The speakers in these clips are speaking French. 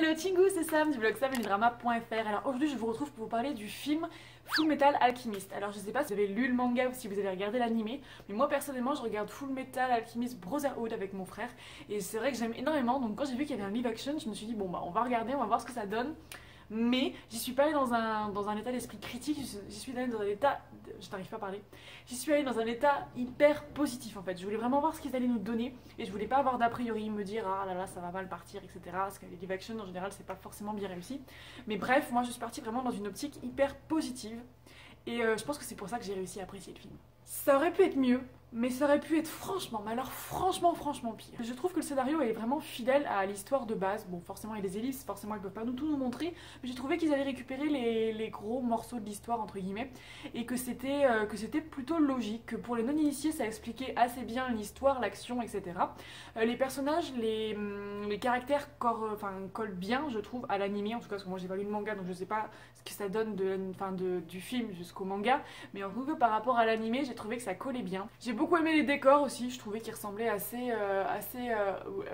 Hello Chingu, c'est Sam du blog samanidrama.fr. Alors aujourd'hui je vous retrouve pour vous parler du film Full Metal Alchemist. Alors je sais pas si vous avez lu le manga ou si vous avez regardé l'animé, mais moi personnellement je regarde Full Metal Alchemist Brotherhood avec mon frère et c'est vrai que j'aime énormément, donc quand j'ai vu qu'il y avait un live action je me suis dit bon bah on va regarder, on va voir ce que ça donne. Mais j'y suis pas allée dans un état d'esprit critique, j'y suis allée dans un état... Je n'arrive pas à parler. J'y suis allée dans un état hyper positif en fait. Je voulais vraiment voir ce qu'ils allaient nous donner et je voulais pas avoir d'a priori, me dire ah là là ça va mal partir, etc. Parce que les live action en général c'est pas forcément bien réussi. Mais bref, moi je suis partie vraiment dans une optique hyper positive et je pense que c'est pour ça que j'ai réussi à apprécier le film. Ça aurait pu être mieux, mais ça aurait pu être franchement, mais alors franchement pire. Je trouve que le scénario est vraiment fidèle à l'histoire de base. Bon, forcément il y a des ellipses, forcément ils peuvent pas tout nous montrer, mais j'ai trouvé qu'ils avaient récupéré les gros morceaux de l'histoire entre guillemets, et que c'était plutôt logique, que pour les non-initiés ça expliquait assez bien l'histoire, l'action, etc. Les personnages, les caractères collent bien, je trouve, à l'animé, en tout cas parce que moi j'ai pas lu le manga donc je sais pas ce que ça donne du film jusqu'au manga, mais en tout cas par rapport à l'animé j'ai trouvé que ça collait bien. J'ai beaucoup aimé les décors aussi, je trouvais qu'ils ressemblaient assez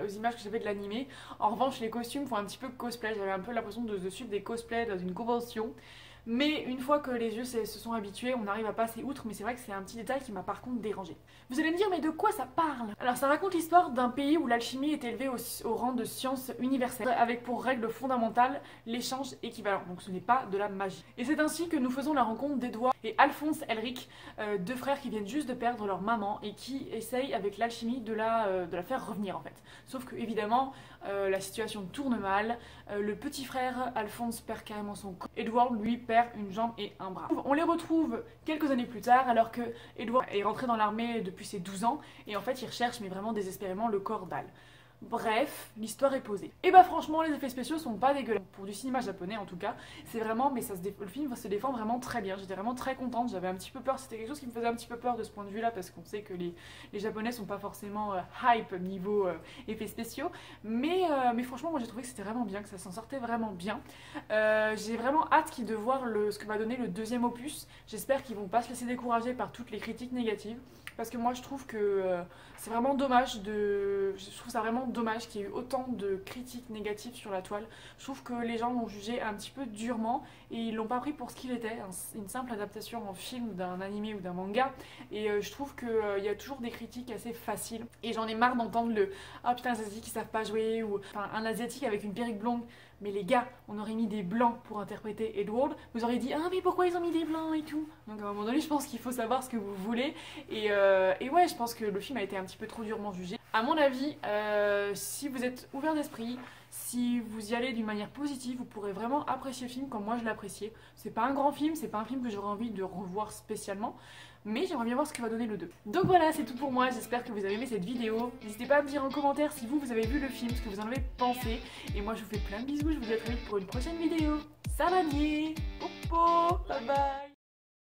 aux images que j'avais de l'animé. En revanche les costumes font un petit peu cosplay, j'avais un peu l'impression de suivre des cosplays dans une convention. Mais une fois que les yeux se sont habitués, on arrive à passer outre, mais c'est vrai que c'est un petit détail qui m'a par contre dérangé. Vous allez me dire, mais de quoi ça parle? Alors ça raconte l'histoire d'un pays où l'alchimie est élevée au rang de science universelle, avec pour règle fondamentale l'échange équivalent, donc ce n'est pas de la magie. Et c'est ainsi que nous faisons la rencontre d'Edouard et Alphonse Elric, deux frères qui viennent juste de perdre leur maman et qui essayent avec l'alchimie de la faire revenir en fait. Sauf que évidemment, la situation tourne mal, le petit frère Alphonse perd carrément son corps, Edward lui perd une jambe et un bras. On les retrouve quelques années plus tard alors que Edward est rentré dans l'armée depuis ses 12 ans et en fait il recherche mais vraiment désespérément le corps d'Al. Bref, l'histoire est posée. Et bah franchement les effets spéciaux sont pas dégueulasses. Pour du cinéma japonais en tout cas, c'est vraiment, mais le film se défend vraiment très bien. J'étais vraiment très contente, j'avais un petit peu peur, c'était quelque chose qui me faisait un petit peu peur de ce point de vue là parce qu'on sait que les japonais sont pas forcément hype niveau effets spéciaux. Mais franchement moi j'ai trouvé que c'était vraiment bien, que ça s'en sortait vraiment bien. J'ai vraiment hâte de voir ce que va donner le deuxième opus. J'espère qu'ils vont pas se laisser décourager par toutes les critiques négatives. Parce que moi je trouve que c'est vraiment dommage je trouve ça vraiment dommage qu'il y ait eu autant de critiques négatives sur la toile. Je trouve que les gens l'ont jugé un petit peu durement et ils l'ont pas pris pour ce qu'il était, une simple adaptation en film d'un animé ou d'un manga. Et je trouve qu'il y a toujours des critiques assez faciles. Et j'en ai marre d'entendre le « Ah putain, les asiatiques ils savent pas jouer » ou enfin un asiatique avec une perruque blonde. Mais les gars, on aurait mis des blancs pour interpréter Edward. Vous auriez dit ah mais pourquoi ils ont mis des blancs et tout. Donc à un moment donné, je pense qu'il faut savoir ce que vous voulez. Et ouais, je pense que le film a été un petit peu trop durement jugé. À mon avis, si vous êtes ouvert d'esprit, si vous y allez d'une manière positive, vous pourrez vraiment apprécier le film comme moi je l'appréciais. C'est pas un grand film, c'est pas un film que j'aurais envie de revoir spécialement, mais j'aimerais bien voir ce que va donner le 2. Donc voilà, c'est tout pour moi, j'espère que vous avez aimé cette vidéo. N'hésitez pas à me dire en commentaire si vous avez vu le film, ce que vous en avez pensé. Et moi je vous fais plein de bisous, je vous dis à très vite pour une prochaine vidéo. Salut, popo, bye bye.